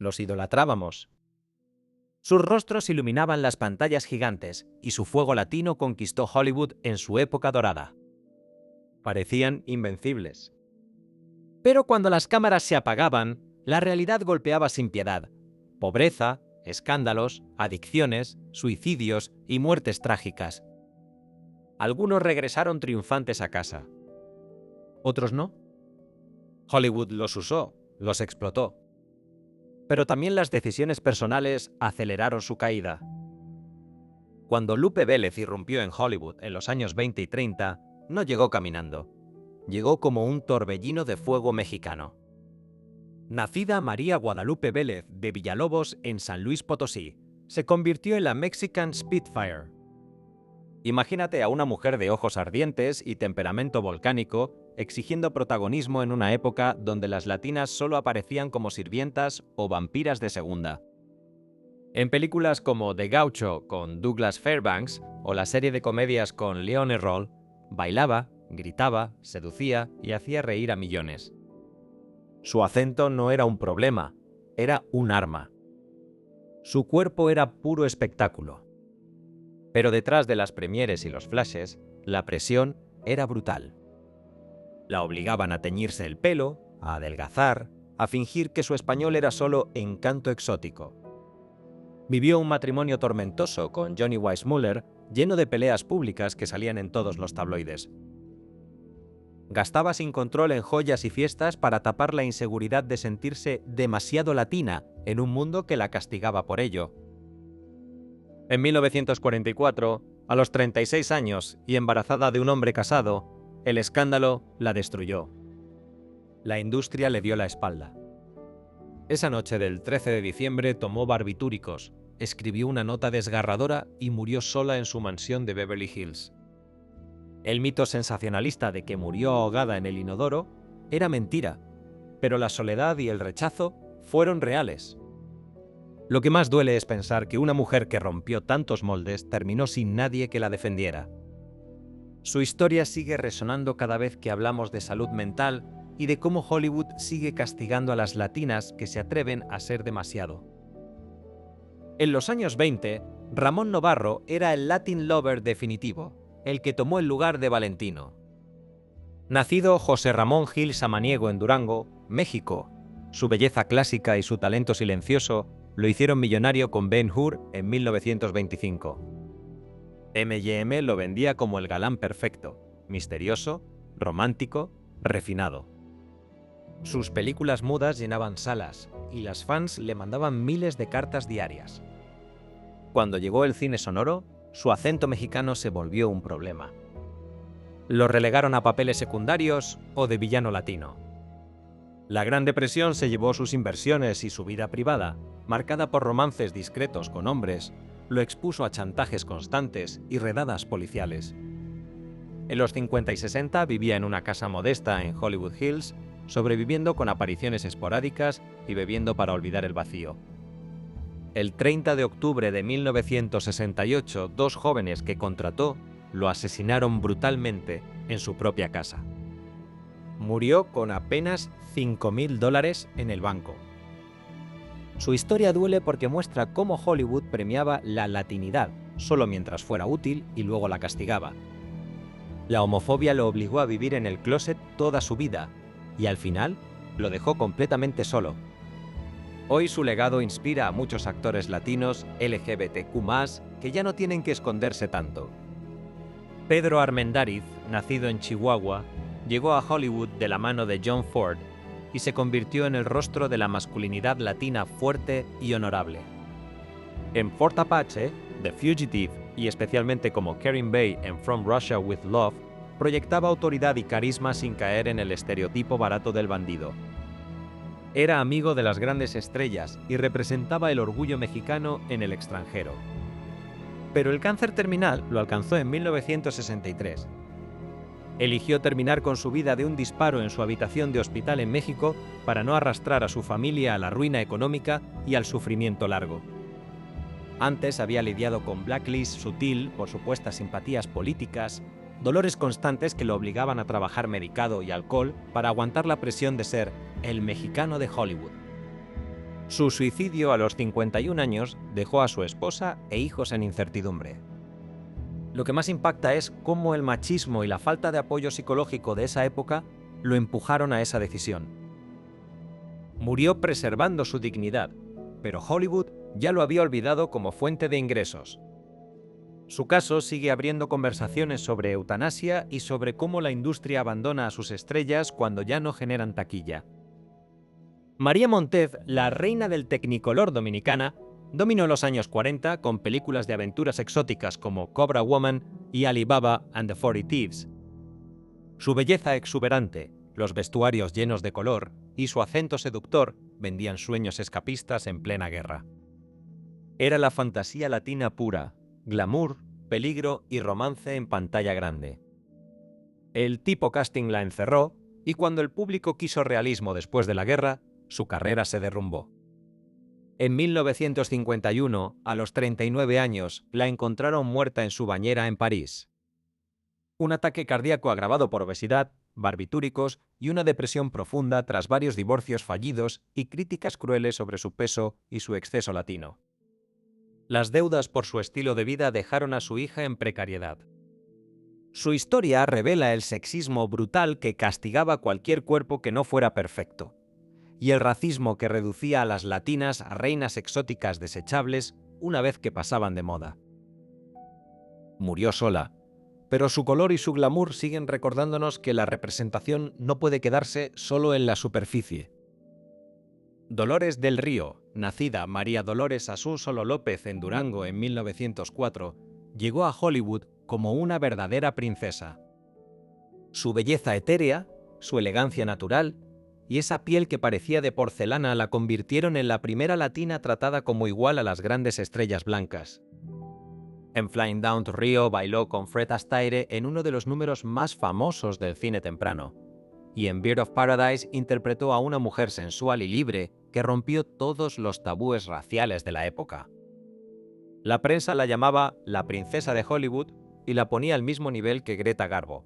Los idolatrábamos. Sus rostros iluminaban las pantallas gigantes y su fuego latino conquistó Hollywood en su época dorada. Parecían invencibles. Pero cuando las cámaras se apagaban, la realidad golpeaba sin piedad. Pobreza, escándalos, adicciones, suicidios y muertes trágicas. Algunos regresaron triunfantes a casa. Otros no. Hollywood los usó, los explotó. Pero también las decisiones personales aceleraron su caída. Cuando Lupe Vélez irrumpió en Hollywood en los años 20 y 30, no llegó caminando. Llegó como un torbellino de fuego mexicano. Nacida María Guadalupe Vélez de Villalobos en San Luis Potosí, se convirtió en la Mexican Spitfire. Imagínate a una mujer de ojos ardientes y temperamento volcánico exigiendo protagonismo en una época donde las latinas solo aparecían como sirvientas o vampiras de segunda. En películas como The Gaucho con Douglas Fairbanks o la serie de comedias con Leon Errol, bailaba, gritaba, seducía y hacía reír a millones. Su acento no era un problema, era un arma. Su cuerpo era puro espectáculo. Pero detrás de las premieres y los flashes, la presión era brutal. La obligaban a teñirse el pelo, a adelgazar, a fingir que su español era solo encanto exótico. Vivió un matrimonio tormentoso con Johnny Weissmuller, lleno de peleas públicas que salían en todos los tabloides. Gastaba sin control en joyas y fiestas para tapar la inseguridad de sentirse demasiado latina en un mundo que la castigaba por ello. En 1944, a los 36 años y embarazada de un hombre casado, el escándalo la destruyó. La industria le dio la espalda. Esa noche del 13 de diciembre tomó barbitúricos, escribió una nota desgarradora y murió sola en su mansión de Beverly Hills. El mito sensacionalista de que murió ahogada en el inodoro era mentira, pero la soledad y el rechazo fueron reales. Lo que más duele es pensar que una mujer que rompió tantos moldes terminó sin nadie que la defendiera. Su historia sigue resonando cada vez que hablamos de salud mental y de cómo Hollywood sigue castigando a las latinas que se atreven a ser demasiado. En los años 20, Ramón Novarro era el Latin Lover definitivo, el que tomó el lugar de Valentino. Nacido José Ramón Gil Samaniego en Durango, México, su belleza clásica y su talento silencioso lo hicieron millonario con Ben-Hur en 1925. M&M lo vendía como el galán perfecto, misterioso, romántico, refinado. Sus películas mudas llenaban salas y las fans le mandaban miles de cartas diarias. Cuando llegó el cine sonoro, su acento mexicano se volvió un problema. Lo relegaron a papeles secundarios o de villano latino. La Gran Depresión se llevó sus inversiones y su vida privada, marcada por romances discretos con hombres, lo expuso a chantajes constantes y redadas policiales. En los 50 y 60 vivía en una casa modesta en Hollywood Hills, sobreviviendo con apariciones esporádicas y bebiendo para olvidar el vacío. El 30 de octubre de 1968, dos jóvenes que contrató lo asesinaron brutalmente en su propia casa. Murió con apenas $5.000 en el banco. Su historia duele porque muestra cómo Hollywood premiaba la latinidad solo mientras fuera útil y luego la castigaba. La homofobia lo obligó a vivir en el closet toda su vida y al final lo dejó completamente solo. Hoy su legado inspira a muchos actores latinos LGBTQ+, que ya no tienen que esconderse tanto. Pedro Armendáriz, nacido en Chihuahua, llegó a Hollywood de la mano de John Ford y se convirtió en el rostro de la masculinidad latina fuerte y honorable. En Fort Apache, The Fugitive y especialmente como Karen Bay en From Russia with Love, proyectaba autoridad y carisma sin caer en el estereotipo barato del bandido. Era amigo de las grandes estrellas y representaba el orgullo mexicano en el extranjero. Pero el cáncer terminal lo alcanzó en 1963. Eligió terminar con su vida de un disparo en su habitación de hospital en México para no arrastrar a su familia a la ruina económica y al sufrimiento largo. Antes había lidiado con blacklist sutil por supuestas simpatías políticas, dolores constantes que lo obligaban a trabajar medicado y alcohol para aguantar la presión de ser el mexicano de Hollywood. Su suicidio a los 51 años dejó a su esposa e hijos en incertidumbre. Lo que más impacta es cómo el machismo y la falta de apoyo psicológico de esa época lo empujaron a esa decisión. Murió preservando su dignidad, pero Hollywood ya lo había olvidado como fuente de ingresos. Su caso sigue abriendo conversaciones sobre eutanasia y sobre cómo la industria abandona a sus estrellas cuando ya no generan taquilla. María Montez, la reina del Technicolor dominicana, dominó los años 40 con películas de aventuras exóticas como Cobra Woman y Alibaba and the 40 Thieves. Su belleza exuberante, los vestuarios llenos de color y su acento seductor vendían sueños escapistas en plena guerra. Era la fantasía latina pura, glamour, peligro y romance en pantalla grande. El tipo casting la encerró y cuando el público quiso realismo después de la guerra, su carrera se derrumbó. En 1951, a los 39 años, la encontraron muerta en su bañera en París. Un ataque cardíaco agravado por obesidad, barbitúricos y una depresión profunda tras varios divorcios fallidos y críticas crueles sobre su peso y su exceso latino. Las deudas por su estilo de vida dejaron a su hija en precariedad. Su historia revela el sexismo brutal que castigaba cualquier cuerpo que no fuera perfecto, y el racismo que reducía a las latinas a reinas exóticas desechables una vez que pasaban de moda. Murió sola, pero su color y su glamour siguen recordándonos que la representación no puede quedarse solo en la superficie. Dolores del Río, nacida María Dolores Asúnsolo López en Durango en 1904, llegó a Hollywood como una verdadera princesa. Su belleza etérea, su elegancia natural y esa piel que parecía de porcelana la convirtieron en la primera latina tratada como igual a las grandes estrellas blancas. En Flying Down to Rio bailó con Fred Astaire en uno de los números más famosos del cine temprano, y en Bird of Paradise interpretó a una mujer sensual y libre que rompió todos los tabúes raciales de la época. La prensa la llamaba la princesa de Hollywood y la ponía al mismo nivel que Greta Garbo.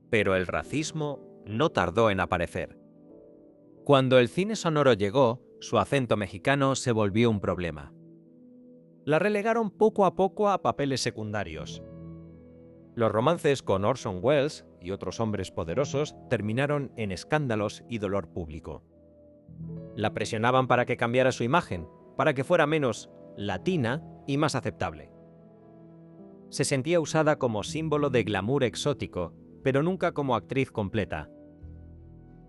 Pero el racismo no tardó en aparecer. Cuando el cine sonoro llegó, su acento mexicano se volvió un problema. La relegaron poco a poco a papeles secundarios. Los romances con Orson Welles y otros hombres poderosos terminaron en escándalos y dolor público. La presionaban para que cambiara su imagen, para que fuera menos latina y más aceptable. Se sentía usada como símbolo de glamour exótico, pero nunca como actriz completa.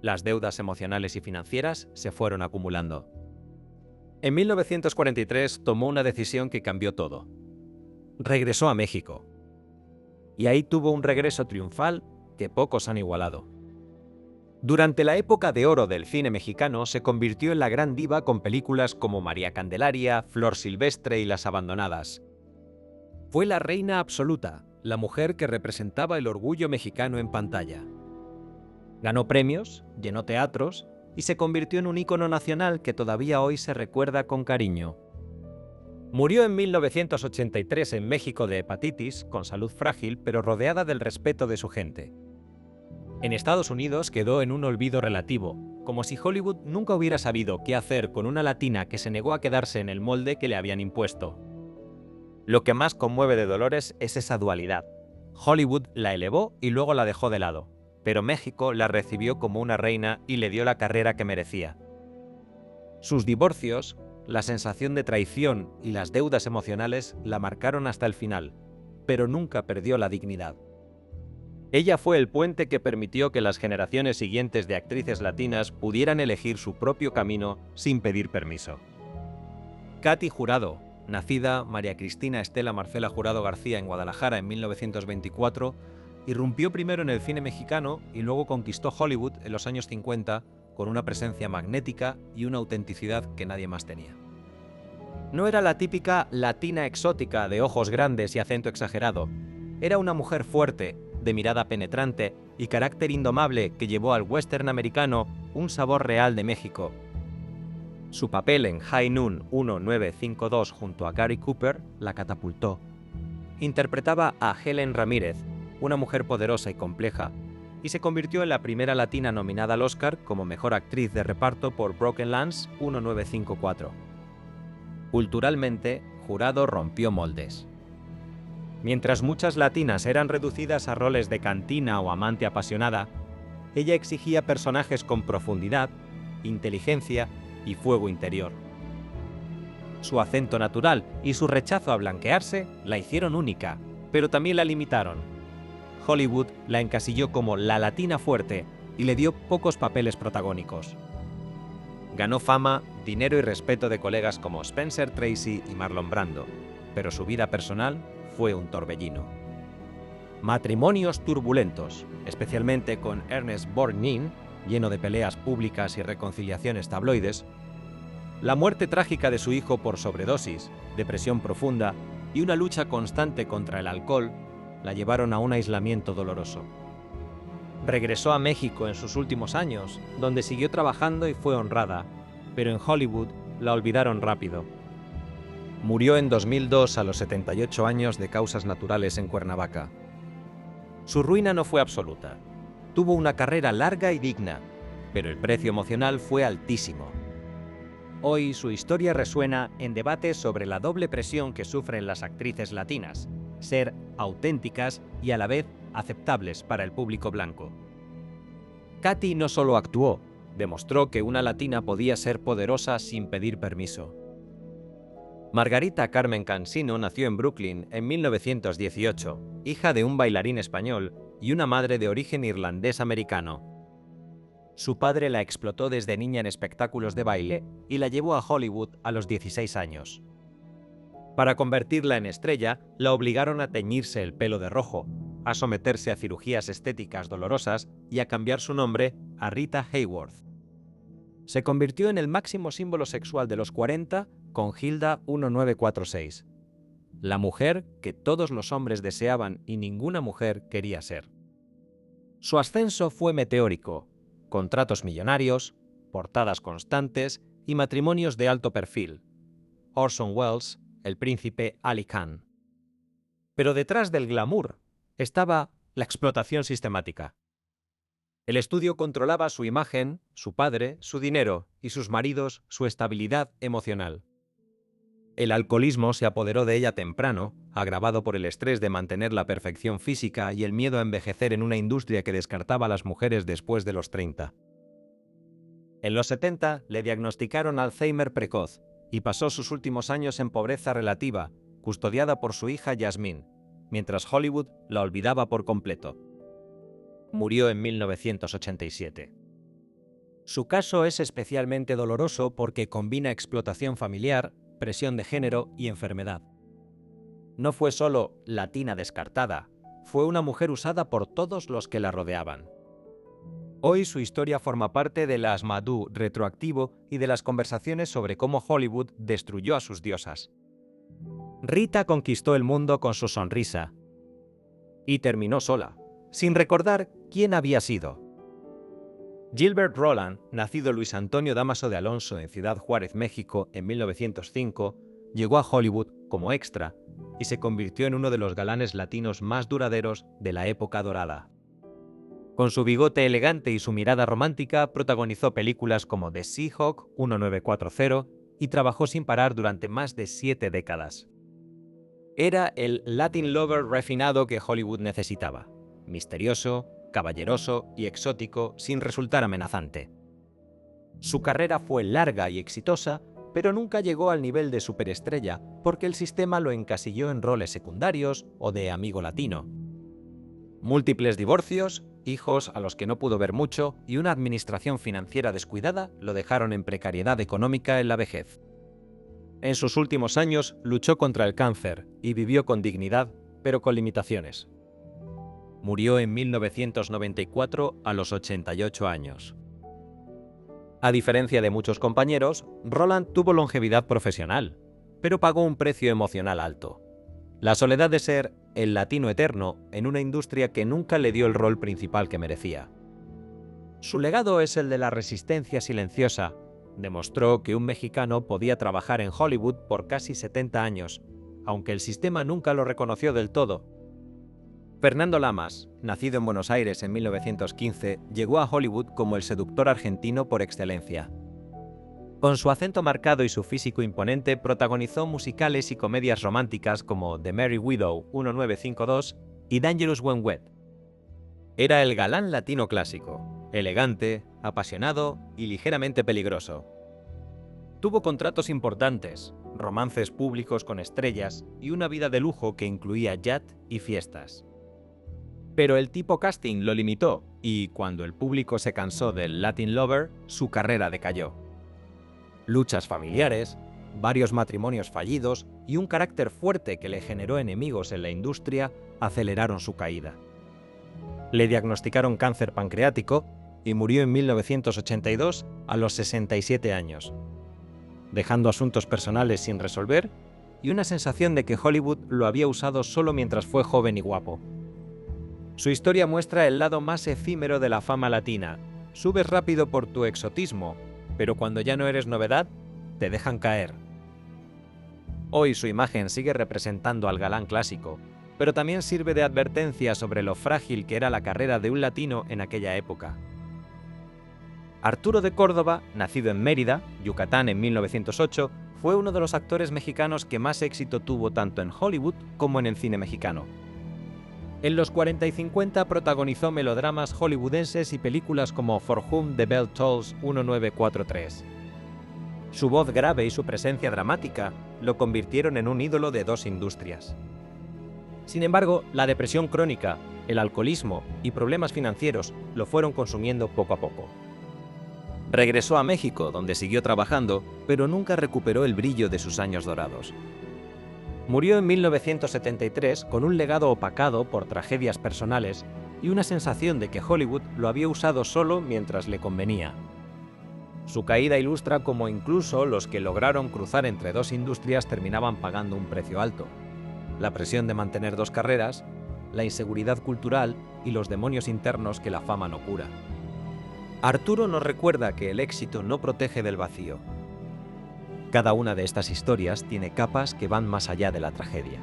Las deudas emocionales y financieras se fueron acumulando. En 1943 tomó una decisión que cambió todo. Regresó a México. Y ahí tuvo un regreso triunfal que pocos han igualado. Durante la época de oro del cine mexicano se convirtió en la gran diva con películas como María Candelaria, Flor Silvestre y Las Abandonadas. Fue la reina absoluta, la mujer que representaba el orgullo mexicano en pantalla. Ganó premios, llenó teatros y se convirtió en un ícono nacional que todavía hoy se recuerda con cariño. Murió en 1983 en México de hepatitis, con salud frágil, pero rodeada del respeto de su gente. En Estados Unidos quedó en un olvido relativo, como si Hollywood nunca hubiera sabido qué hacer con una latina que se negó a quedarse en el molde que le habían impuesto. Lo que más conmueve de Dolores es esa dualidad. Hollywood la elevó y luego la dejó de lado, pero México la recibió como una reina y le dio la carrera que merecía. Sus divorcios, la sensación de traición y las deudas emocionales la marcaron hasta el final, pero nunca perdió la dignidad. Ella fue el puente que permitió que las generaciones siguientes de actrices latinas pudieran elegir su propio camino sin pedir permiso. Katy Jurado, nacida María Cristina Estela Marcela Jurado García en Guadalajara en 1924, irrumpió primero en el cine mexicano y luego conquistó Hollywood en los años 50 con una presencia magnética y una autenticidad que nadie más tenía. No era la típica latina exótica de ojos grandes y acento exagerado. Era una mujer fuerte, de mirada penetrante y carácter indomable que llevó al western americano un sabor real de México. Su papel en High Noon 1952 junto a Gary Cooper la catapultó. Interpretaba a Helen Ramírez, una mujer poderosa y compleja, y se convirtió en la primera latina nominada al Oscar como mejor actriz de reparto por Broken Lance 1954. Culturalmente, Jurado rompió moldes. Mientras muchas latinas eran reducidas a roles de cantina o amante apasionada, ella exigía personajes con profundidad, inteligencia y fuego interior. Su acento natural y su rechazo a blanquearse la hicieron única, pero también la limitaron. Hollywood la encasilló como la latina fuerte y le dio pocos papeles protagónicos. Ganó fama, dinero y respeto de colegas como Spencer Tracy y Marlon Brando, pero su vida personal fue un torbellino. Matrimonios turbulentos, especialmente con Ernest Borgnine, lleno de peleas públicas y reconciliaciones tabloides, la muerte trágica de su hijo por sobredosis, depresión profunda y una lucha constante contra el alcohol la llevaron a un aislamiento doloroso. Regresó a México en sus últimos años, donde siguió trabajando y fue honrada, pero en Hollywood la olvidaron rápido. Murió en 2002 a los 78 años de causas naturales en Cuernavaca. Su ruina no fue absoluta. Tuvo una carrera larga y digna, pero el precio emocional fue altísimo. Hoy su historia resuena en debates sobre la doble presión que sufren las actrices latinas: ser auténticas y a la vez aceptables para el público blanco. Katy no solo actuó, demostró que una latina podía ser poderosa sin pedir permiso. Margarita Carmen Cansino nació en Brooklyn en 1918, hija de un bailarín español y una madre de origen irlandés-americano. Su padre la explotó desde niña en espectáculos de baile y la llevó a Hollywood a los 16 años. Para convertirla en estrella, la obligaron a teñirse el pelo de rojo, a someterse a cirugías estéticas dolorosas y a cambiar su nombre a Rita Hayworth. Se convirtió en el máximo símbolo sexual de los 40 con Hilda 1946, la mujer que todos los hombres deseaban y ninguna mujer quería ser. Su ascenso fue meteórico, contratos millonarios, portadas constantes y matrimonios de alto perfil. Orson Welles, el príncipe Ali Khan. Pero detrás del glamour estaba la explotación sistemática. El estudio controlaba su imagen, su padre, su dinero y sus maridos su estabilidad emocional. El alcoholismo se apoderó de ella temprano, agravado por el estrés de mantener la perfección física y el miedo a envejecer en una industria que descartaba a las mujeres después de los 30. En los 70 le diagnosticaron Alzheimer precoz y pasó sus últimos años en pobreza relativa, custodiada por su hija Yasmine, mientras Hollywood la olvidaba por completo. Murió en 1987. Su caso es especialmente doloroso porque combina explotación familiar, presión de género y enfermedad. No fue solo latina descartada, fue una mujer usada por todos los que la rodeaban. Hoy su historia forma parte del Asmadú retroactivo y de las conversaciones sobre cómo Hollywood destruyó a sus diosas. Rita conquistó el mundo con su sonrisa y terminó sola, sin recordar quién había sido. Gilbert Roland, nacido Luis Antonio Dámaso de Alonso en Ciudad Juárez, México, en 1905, llegó a Hollywood como extra y se convirtió en uno de los galanes latinos más duraderos de la época dorada. Con su bigote elegante y su mirada romántica, protagonizó películas como The Seahawk 1940 y trabajó sin parar durante más de 7 décadas. Era el Latin lover refinado que Hollywood necesitaba, misterioso, caballeroso y exótico sin resultar amenazante. Su carrera fue larga y exitosa, pero nunca llegó al nivel de superestrella porque el sistema lo encasilló en roles secundarios o de amigo latino. Múltiples divorcios, hijos a los que no pudo ver mucho y una administración financiera descuidada lo dejaron en precariedad económica en la vejez. En sus últimos años luchó contra el cáncer y vivió con dignidad, pero con limitaciones. Murió en 1994 a los 88 años. A diferencia de muchos compañeros, Roland tuvo longevidad profesional, pero pagó un precio emocional alto. La soledad de ser el latino eterno en una industria que nunca le dio el rol principal que merecía. Su legado es el de la resistencia silenciosa. Demostró que un mexicano podía trabajar en Hollywood por casi 70 años, aunque el sistema nunca lo reconoció del todo. Fernando Lamas, nacido en Buenos Aires en 1915, llegó a Hollywood como el seductor argentino por excelencia. Con su acento marcado y su físico imponente, protagonizó musicales y comedias románticas como The Merry Widow 1952 y Dangerous When Wet. Era el galán latino clásico, elegante, apasionado y ligeramente peligroso. Tuvo contratos importantes, romances públicos con estrellas y una vida de lujo que incluía yacht y fiestas. Pero el tipo casting lo limitó y, cuando el público se cansó del Latin Lover, su carrera decayó. Luchas familiares, varios matrimonios fallidos y un carácter fuerte que le generó enemigos en la industria aceleraron su caída. Le diagnosticaron cáncer pancreático y murió en 1982 a los 67 años, dejando asuntos personales sin resolver y una sensación de que Hollywood lo había usado solo mientras fue joven y guapo. Su historia muestra el lado más efímero de la fama latina. Subes rápido por tu exotismo, pero cuando ya no eres novedad, te dejan caer. Hoy su imagen sigue representando al galán clásico, pero también sirve de advertencia sobre lo frágil que era la carrera de un latino en aquella época. Arturo de Córdoba, nacido en Mérida, Yucatán en 1908, fue uno de los actores mexicanos que más éxito tuvo tanto en Hollywood como en el cine mexicano. En los 40 y 50 protagonizó melodramas hollywoodenses y películas como For Whom the Bell Tolls 1943. Su voz grave y su presencia dramática lo convirtieron en un ídolo de dos industrias. Sin embargo, la depresión crónica, el alcoholismo y problemas financieros lo fueron consumiendo poco a poco. Regresó a México, donde siguió trabajando, pero nunca recuperó el brillo de sus años dorados. Murió en 1973 con un legado opacado por tragedias personales y una sensación de que Hollywood lo había usado solo mientras le convenía. Su caída ilustra cómo incluso los que lograron cruzar entre dos industrias terminaban pagando un precio alto: la presión de mantener dos carreras, la inseguridad cultural y los demonios internos que la fama no cura. Arturo nos recuerda que el éxito no protege del vacío. Cada una de estas historias tiene capas que van más allá de la tragedia.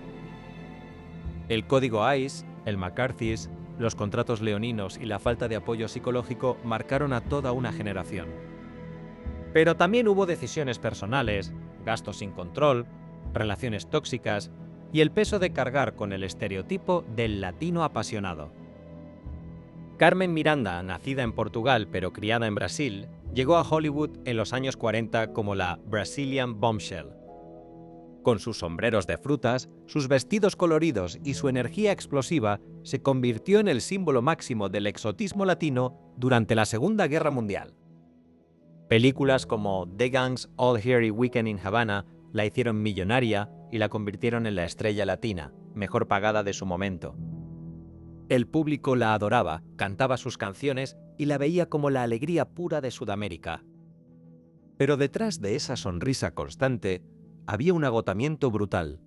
El código ICE, el McCarthy's, los contratos leoninos y la falta de apoyo psicológico marcaron a toda una generación. Pero también hubo decisiones personales, gastos sin control, relaciones tóxicas y el peso de cargar con el estereotipo del latino apasionado. Carmen Miranda, nacida en Portugal pero criada en Brasil, llegó a Hollywood en los años 40 como la Brazilian Bombshell. Con sus sombreros de frutas, sus vestidos coloridos y su energía explosiva, se convirtió en el símbolo máximo del exotismo latino durante la Segunda Guerra Mundial. Películas como The Gang's All Here Weekend in Havana la hicieron millonaria y la convirtieron en la estrella latina, mejor pagada de su momento. El público la adoraba, cantaba sus canciones y la veía como la alegría pura de Sudamérica. Pero detrás de esa sonrisa constante había un agotamiento brutal.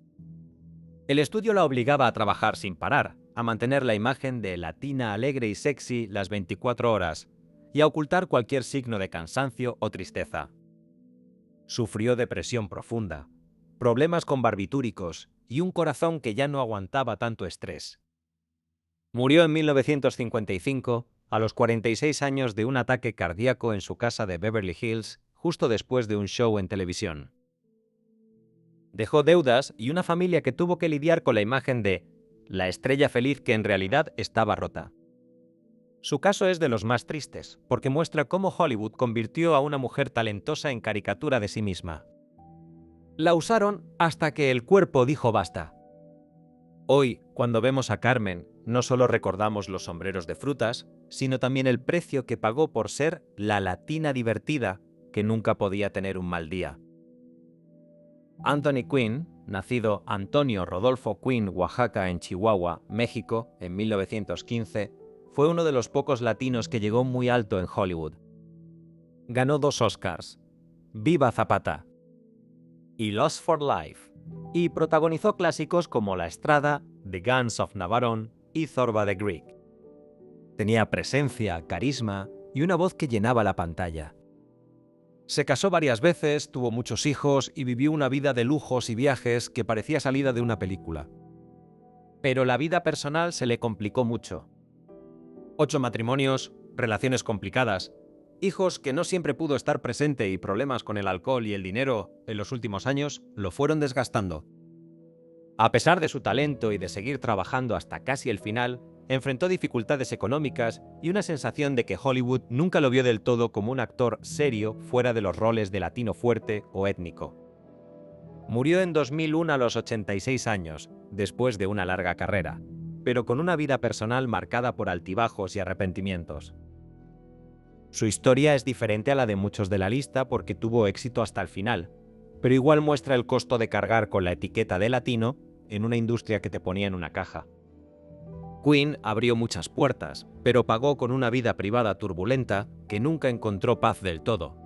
El estudio la obligaba a trabajar sin parar, a mantener la imagen de latina alegre y sexy las 24 horas y a ocultar cualquier signo de cansancio o tristeza. Sufrió depresión profunda, problemas con barbitúricos y un corazón que ya no aguantaba tanto estrés. Murió en 1955, a los 46 años, de un ataque cardíaco en su casa de Beverly Hills, justo después de un show en televisión. Dejó deudas y una familia que tuvo que lidiar con la imagen de la estrella feliz que en realidad estaba rota. Su caso es de los más tristes, porque muestra cómo Hollywood convirtió a una mujer talentosa en caricatura de sí misma. La usaron hasta que el cuerpo dijo basta. Hoy, cuando vemos a Carmen, no solo recordamos los sombreros de frutas, sino también el precio que pagó por ser la latina divertida que nunca podía tener un mal día. Anthony Quinn, nacido Antonio Rodolfo Quinn, Oaxaca, en Chihuahua, México, en 1915, fue uno de los pocos latinos que llegó muy alto en Hollywood. Ganó 2 Oscars, Viva Zapata y Lost for Life, y protagonizó clásicos como La Estrada, The Guns of Navarone y Zorba the Greek. Tenía presencia, carisma y una voz que llenaba la pantalla. Se casó varias veces, tuvo muchos hijos y vivió una vida de lujos y viajes que parecía salida de una película. Pero la vida personal se le complicó mucho. 8 matrimonios, relaciones complicadas, hijos que no siempre pudo estar presente y problemas con el alcohol y el dinero en los últimos años lo fueron desgastando. A pesar de su talento y de seguir trabajando hasta casi el final, enfrentó dificultades económicas y una sensación de que Hollywood nunca lo vio del todo como un actor serio fuera de los roles de latino fuerte o étnico. Murió en 2001 a los 86 años, después de una larga carrera, pero con una vida personal marcada por altibajos y arrepentimientos. Su historia es diferente a la de muchos de la lista porque tuvo éxito hasta el final, pero igual muestra el costo de cargar con la etiqueta de latino en una industria que te ponía en una caja. Queen abrió muchas puertas, pero pagó con una vida privada turbulenta que nunca encontró paz del todo.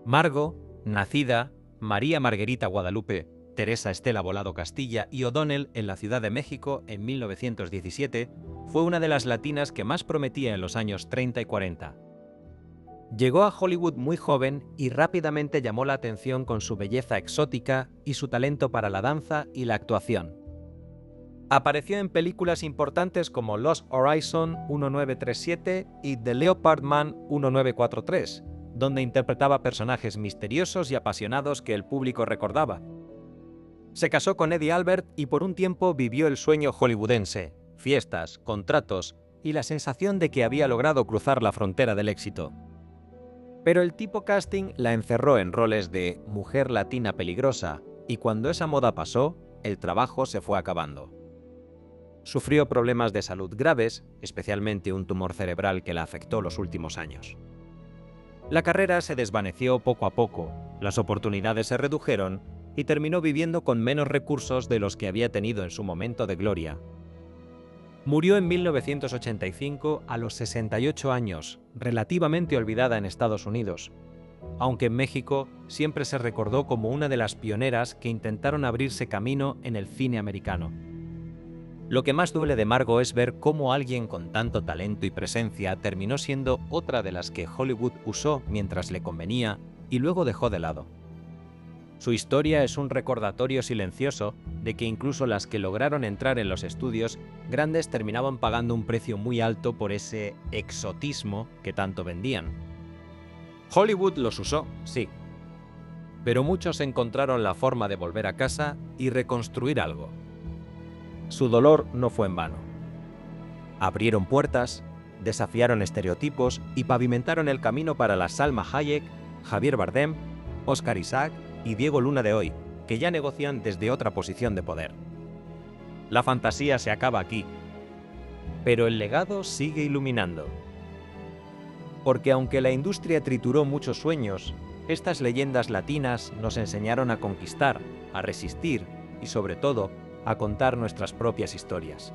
Margot, nacida María Margarita Guadalupe, Teresa Estela Volado Castilla y O'Donnell en la Ciudad de México en 1917, fue una de las latinas que más prometía en los años 30 y 40. Llegó a Hollywood muy joven y rápidamente llamó la atención con su belleza exótica y su talento para la danza y la actuación. Apareció en películas importantes como Lost Horizon 1937 y The Leopard Man 1943, donde interpretaba personajes misteriosos y apasionados que el público recordaba. Se casó con Eddie Albert y por un tiempo vivió el sueño hollywoodense, fiestas, contratos y la sensación de que había logrado cruzar la frontera del éxito. Pero el tipo casting la encerró en roles de mujer latina peligrosa y cuando esa moda pasó, el trabajo se fue acabando. Sufrió problemas de salud graves, especialmente un tumor cerebral que la afectó los últimos años. La carrera se desvaneció poco a poco, las oportunidades se redujeron y terminó viviendo con menos recursos de los que había tenido en su momento de gloria. Murió en 1985 a los 68 años, relativamente olvidada en Estados Unidos, aunque en México siempre se recordó como una de las pioneras que intentaron abrirse camino en el cine americano. Lo que más duele de Margot es ver cómo alguien con tanto talento y presencia terminó siendo otra de las que Hollywood usó mientras le convenía y luego dejó de lado. Su historia es un recordatorio silencioso de que incluso las que lograron entrar en los estudios grandes terminaban pagando un precio muy alto por ese exotismo que tanto vendían. Hollywood los usó, sí, pero muchos encontraron la forma de volver a casa y reconstruir algo. Su dolor no fue en vano. Abrieron puertas, desafiaron estereotipos y pavimentaron el camino para la Salma Hayek, Javier Bardem, Oscar Isaac y Diego Luna de hoy, que ya negocian desde otra posición de poder. La fantasía se acaba aquí, pero el legado sigue iluminando. Porque aunque la industria trituró muchos sueños, estas leyendas latinas nos enseñaron a conquistar, a resistir y sobre todo, a contar nuestras propias historias.